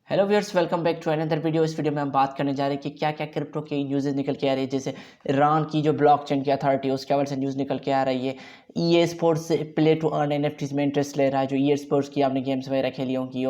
Hello viewers, welcome back to another video. इस video में हम बात करने जा रहे हैं कि क्या क्या क्रिप्टो के न्यूज़ निकल के आ रही है। जैसे ईरान की जो ब्लॉकचेन की अथॉरिटी है उसके हवाले से न्यूज़ निकल के आ रही है। ई स्पोर्ट्स से प्ले टू अर्न एनएफटीज में इंटरेस्ट ले रहा है, जो ई स्पोर्ट्स की आपने गेम्स वगैरह खेली होंगी।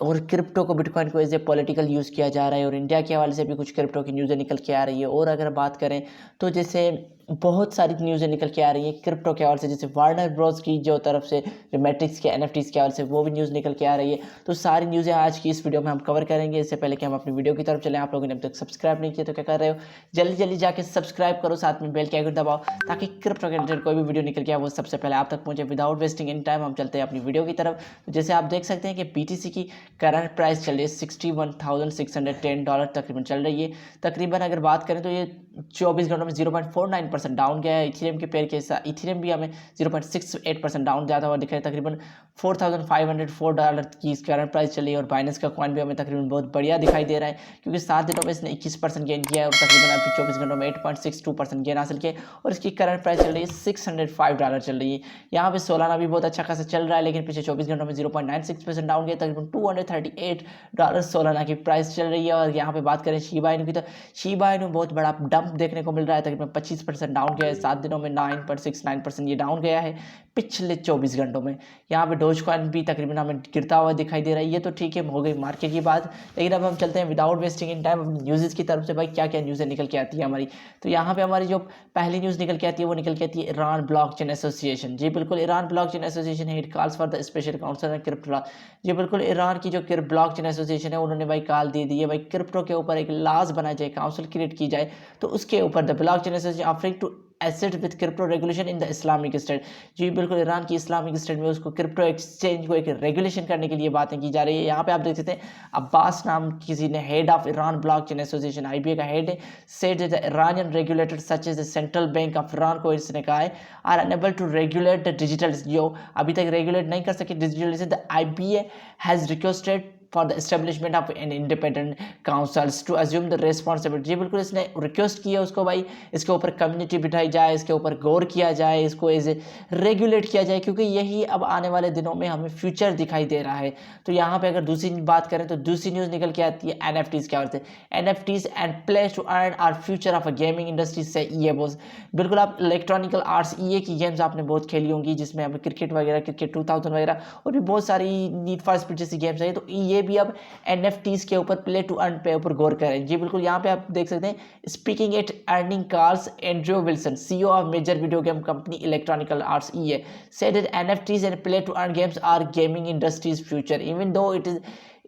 और क्रिप्टो को बिटकॉइन को एज ए पॉलिटिकल यूज़ किया जा रहा है। और इंडिया के हवाले से भी कुछ क्रिप्टो की न्यूज़ें निकल के आ रही है। और अगर बात करें तो जैसे बहुत सारी न्यूज़ें निकल के आ रही हैं क्रिप्टो के हवाले से। जैसे वार्नर ब्रोस की जो तरफ से जो मैट्रिक्स के एनएफटीज के हवाले से वो भी न्यूज़ निकल के आ रही है। तो सारी न्यूज़ें आज की इस वीडियो में हम कवर करेंगे। इससे पहले कि हम अपनी वीडियो की तरफ चलें, आप लोगों ने अब तक सब्सक्राइब नहीं किया तो क्या कर रहे हो, जल्दी जल्दी जाके सब्सक्राइब करो, साथ में बेल के आइकन दबाओ ताकि क्रिप्टो के रिलेटेड कोई भी वीडियो निकल के आए वो सबसे पहले आप तक पहुंचे। विदाउट वेस्टिंग एनी टाइम हम चलते हैं अपनी वीडियो की तरफ। तो जैसे आप देख सकते हैं कि बीटीसी की करंट प्राइस चल रही है $61,610 तकरीबन चल रही है। तकरीबन अगर बात करें तो ये 24 घंटों में 0.49% डाउन गया है। इथेरियम के पेयर के साथ इथेरियम भी हमें 0.68% डाउन जाता हुआ दिख रहा है। तकरीबन $4,504 की इस करंट प्राइस चली है। और बाइनेंस का कॉइन भी हमें तकरीबन बहुत बढ़िया दिखाई दे रहा है, क्योंकि 7 दिनों में इसने 21% गेन किया है और तकरीबन अभी 24 घंटों में 8.62% गेन हासिल किया। और इसकी करंट प्राइस चल रही है $605 चल रही है। यहाँ पे सोलाना भी बहुत अच्छा खासा चल रहा है, लेकिन पिछले 24 घंटों में 0.96% डाउन गया। तकरीबन $238 सोलाना की प्राइस चल रही है। और यहाँ पे बात करें शिबा इनू की, तो शिबा इनू बहुत बड़ा डंप देखने को मिल रहा है। तकरीबन 25% डाउन गया है। 7 दिनों में 9.69% ये डाउन गया है पिछले 24 घंटों में। यहाँ पे डोज कॉइन भी तकरीबन हमें गिरता हुआ दिखाई दे रहा है। ये तो ठीक है, हो गई मार्केट की बात। लेकिन अब हम चलते हैं विदाउट वेस्टिंग इन टाइम अपनी न्यूज़ की तरफ से। भाई क्या क्या न्यूज़ें निकल के आती है हमारी। तो यहाँ पे हमारी जो पहली न्यूज़ निकल के आती है वो निकल के आती है ईरान ब्लॉकचेन एसोसिएशन। जी बिल्कुल, ईरान ब्लॉकचेन एसोसिएशन है, it calls for the special council on crypto. जी बिल्कुल, ईरान की जो ब्लॉकचेन एसोसिएशन है उन्होंने भाई कॉल दे दी है भाई क्रिप्टो के ऊपर एक लॉज बनाया जाए, काउंसिल क्रिएट की जाए। तो उसके ऊपर the blockchain association offering to asset with crypto regulation in the Islamic state. जी बिल्कुल, ईरान की इस्लामिक स्टेट में उसको क्रिप्टो एक्सचेंज को एक रेगुलेशन करने के लिए बातें की जा रही है। यहाँ पे आप देख सकते हैं अब्बास नाम किसी ने, head of Iran blockchain association IBA का हेड है, said the Iranian regulator such as the central bank of Iran को इसने कहा है are unable to regulate the digital, जो अभी तक रेगुलेट नहीं कर सके digital. The IBA has requested for the establishment of an independent councils to assume the responsibility. जी बिल्कुल, इसने रिक्वेस्ट की है उसको भाई इसके ऊपर कम्युनिटी बिठाई जाए, इसके ऊपर गौर किया जाए, इसको एज रेगुलेट किया जाए, क्योंकि यही अब आने वाले दिनों में हमें फ्यूचर दिखाई दे रहा है। तो यहाँ पे अगर दूसरी बात करें तो दूसरी न्यूज़ निकल के आती है एनएफटीज़ के हवाले से। NFTs and place to earn are future of a gaming industry says EA Bose. बिल्कुल, आप इलेक्ट्रॉनिकल आर्ट्स ईए की गेम्स आपने बहुत खेली होंगी, जिसमें अब क्रिकेट वगैरह, क्रिकेट 2000 वगैरह और भी बहुत सारी नीड फॉर स्पीड जैसी गेम्स है। तो ये भी अब एनएफटीज के ऊपर प्ले टू अर्न पे ऊपर गौर करें। जी बिल्कुल, यहाँ पे आप देख सकते हैं speaking at earning calls Andrew Wilson, CEO of major video game company electronic arts EA, said that NFTs and play to earn games are gaming industry's future even though it is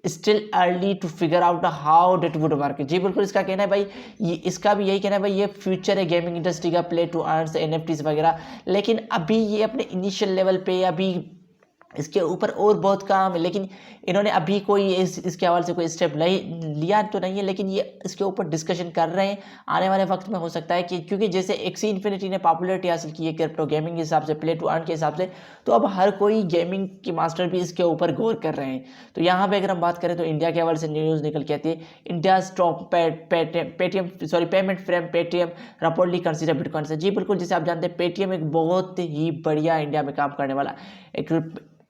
still early to figure out how that would work. जी बिल्कुल, इसका कहना है भाई इसका भी यही कहना है भाई ये फ्यूचर है गेमिंग इंडस्ट्री का, प्ले टू अर्न एनएफटीज वगैरह। लेकिन अभी ये अपने इनिशियल लेवल पे, अभी इसके ऊपर और बहुत काम है। लेकिन इन्होंने अभी कोई इसके हवाले से कोई स्टेप नहीं लिया तो नहीं है, लेकिन ये इसके ऊपर डिस्कशन कर रहे हैं। आने वाले वक्त में हो सकता है कि क्योंकि जैसे एक्सी इन्फिनिटी ने पॉपुलरिटी हासिल की है क्रिप्टो गेमिंग के हिसाब से, प्ले टू अर्न के हिसाब से, तो अब हर कोई गेमिंग के मास्टर भी इसके ऊपर गौर कर रहे हैं। तो यहाँ पे अगर हम बात करें तो इंडिया के हवाले से न्यूज़ निकल के आती है India stock payment frame Paytm reportedly consider bitcoin से। जी बिल्कुल, जैसे आप जानते हैं पेटीएम एक बहुत ही बढ़िया इंडिया में काम करने वाला एक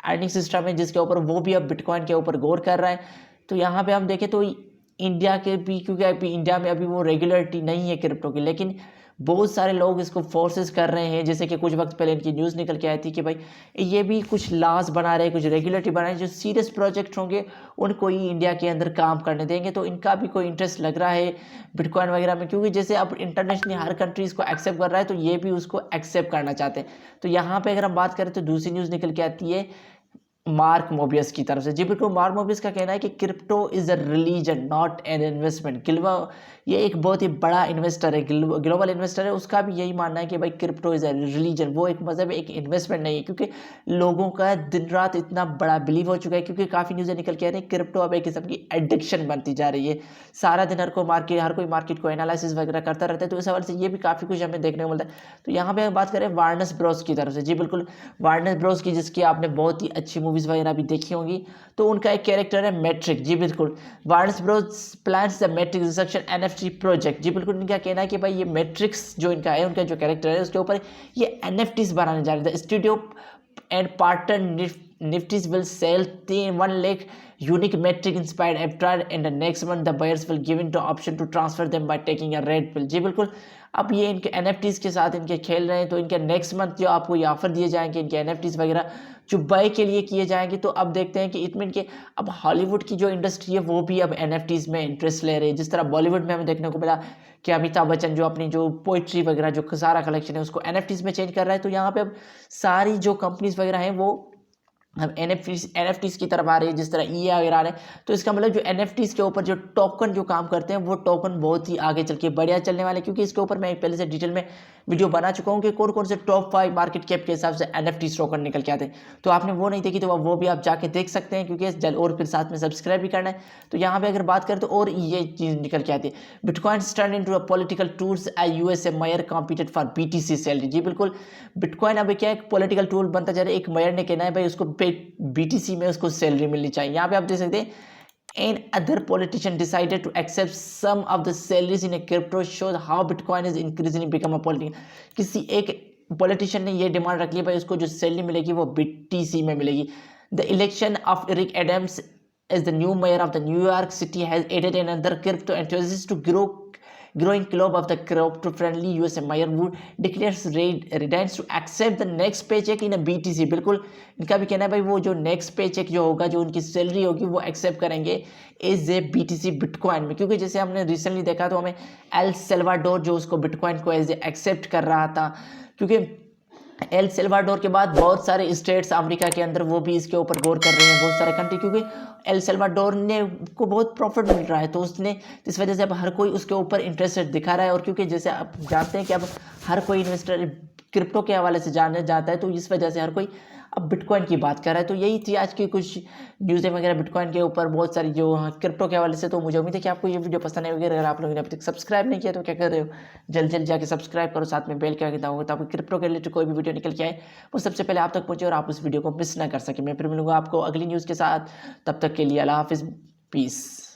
अर्निंग सिस्टम है, जिसके ऊपर वो भी अब बिटकॉइन के ऊपर गौर कर रहा है। तो यहाँ पे हम देखें तो इंडिया के भी, क्योंकि अभी इंडिया में अभी वो रेगुलेटरी नहीं है क्रिप्टो की, लेकिन बहुत सारे लोग इसको फोर्सेस कर रहे हैं। जैसे कि कुछ वक्त पहले इनकी न्यूज़ निकल के आई थी कि भाई ये भी कुछ लॉज बना रहे हैं, कुछ रेगुलेटरी बना रहे हैं, जो सीरियस प्रोजेक्ट होंगे उनको ही इंडिया के अंदर काम करने देंगे। तो इनका भी कोई इंटरेस्ट लग रहा है बिटकॉइन वगैरह में, क्योंकि जैसे अब इंटरनेशनली हर कंट्री इसको एक्सेप्ट कर रहा है, तो ये भी उसको एक्सेप्ट करना चाहते हैं। तो यहाँ पर अगर हम बात करें तो दूसरी न्यूज़ निकल के आती है मार्क मोबियस की तरफ से। जी बिल्कुल, मार्क मोबियस का कहना है कि crypto is a religion not an investment. ये एक बहुत ही बड़ा इन्वेस्टर है, ग्लोबल इन्वेस्टर है, उसका भी यही मानना है कि भाई क्रिप्टो इज अ रिलीजन, वो एक मजहब, एक इन्वेस्टमेंट नहीं है। क्योंकि लोगों का दिन रात इतना बड़ा बिलीव हो चुका है, क्योंकि काफ़ी न्यूज़ें निकल के आ रही है क्रिप्टो अब एक किस्म की एडिक्शन बनती जा रही है। सारा दिन हर कोई मार्केट को एनालिसिस वगैरह करता रहता है। तो इस हवाले से ये भी काफ़ी कुछ हमें देखने को मिलता है। तो यहाँ पे बात करें वार्नर ब्रोस की तरफ से। जी बिल्कुल, वार्नर ब्रोस की, जिसकी आपने बहुत ही अच्छी मूवीज़ वगैरह भी देखी होंगी, तो उनका एक कैरेक्टर है मैट्रिक। जी बिल्कुल, Warner Bros plans the Matrix research NFT project. जी बिल्कुल, इनका कहना है कि भाई ये मैट्रिक्स जो इनका है, उनका जो कैरेक्टर है, उसके ऊपर ये एनएफटीज बनाने जा रहे थे। Studio and partner Nifty's will sell 1 lakh unique metric inspired avatar in the next month. The buyers will given the option to transfer them by taking a red pill. जी बिल्कुल, अब ये इनके NFTs के साथ इनके खेल रहे हैं, तो इनके नेक्स्ट मंथ जो आपको ये ऑफर दिए जाएंगे इनके NFTs वगैरह जो बाय के लिए किए जाएंगे। तो अब देखते हैं कि इट मीन के अब हॉलीवुड की जो इंडस्ट्री है वो भी अब NFTs में इंटरेस्ट ले रही है। जिस तरह बॉलीवुड में हमें देखने को मिला कि अमिताभ बच्चन जो अपनी जो पोइट्री वगैरह जो सारा कलेक्शन है उसको NFTs में चेंज कर रहा है, तो यहाँ पे अब सारी जो कंपनीज वगैरह हैं वो अब NFTs की तरफ आ रही है। जिस तरह EA वगैरह आ रहे हैं, तो इसका मतलब जो NFTs के ऊपर जो टोकन जो काम करते हैं वो टोकन बहुत ही आगे चल के बढ़िया चलने वाले, क्योंकि इसके ऊपर मैं पहले से डिटेल में वीडियो बना चुका हूँ कि कौन कौन से टॉप 5 मार्केट कैप के हिसाब से NFTs टोकन निकल के आते हैं। तो आपने वो नहीं देखी तो वो भी आप जाके देख सकते हैं, क्योंकि जल और फिर साथ में सब्सक्राइब भी करना है। तो यहाँ पे अगर बात करें तो और ये चीज़ निकल के आती है, bitcoin turn into a political tools USA mayor competed for BTC salary. जी बिल्कुल, बिटकॉइन अभी क्या एक पॉलिटिकल टूल बनता जा रहा है। एक मेयर ने कहना है भाई उसको BTC में उसको सैलरी मिलनी चाहिए। यहाँ पे आप देख सकते हैं, and other politician decided to accept some of the salaries in a crypto shows how Bitcoin is increasingly become a political। किसी एक पॉलिटिशियन ने ये डिमांड रख ली भाई उसको जो सैलरी मिलेगी वो BTC में मिलेगी। The election of Rick Adams as the new mayor of the New York City has added another crypto enthusiast to growing club of the crypto-friendly USA mayor who declares readiness to accept the next paycheck in a BTC। बिल्कुल इनका भी कहना है भाई वो जो next paycheque जो होगा जो उनकी सैलरी होगी वो एक्सेप्ट करेंगे एज ए BTC बिटकॉइन में, क्योंकि जैसे हमने रिसेंटली देखा तो हमें एल सेल्वाडोर जो उसको बिटकॉइन को एज ए एक्सेप्ट कर रहा था, क्योंकि एल सेल्वाडोर के बाद बहुत सारे स्टेट्स अमेरिका के अंदर वो भी इसके ऊपर गौर कर रहे हैं, बहुत सारे कंट्री, क्योंकि एल सेल्वाडोर ने को बहुत प्रॉफिट मिल रहा है, तो उसने इस वजह से अब हर कोई उसके ऊपर इंटरेस्टेड दिखा रहा है। और क्योंकि जैसे आप जानते हैं कि अब हर कोई इन्वेस्टर क्रिप्टो के हवाले से जानने जाता है, तो इस वजह से हर कोई अब बिटकॉइन की बात कर रहा है। तो यही थी आज की कुछ न्यूज़ें वगैरह बिटकॉइन के ऊपर बहुत सारी जो क्रिप्टो के हवाले से। तो मुझे उम्मीद है कि आपको ये वीडियो पसंद आएगी। अगर आप लोगों ने अभी तक सब्सक्राइब नहीं किया तो क्या कर रहे हो, जल्द जल्द जाके सब्सक्राइब करो, साथ में बेल के आगे दबाओ ताकि क्रिप्टो के रिलेटेड कोई भी वीडियो निकल के आए वो सबसे पहले आप तक पहुंचे और आप उस वीडियो को मिस ना कर सके। मैं फिर मिलूंगा आपको अगली न्यूज़ के साथ, तब तक के लिए अल्लाह हाफिज़, पीस।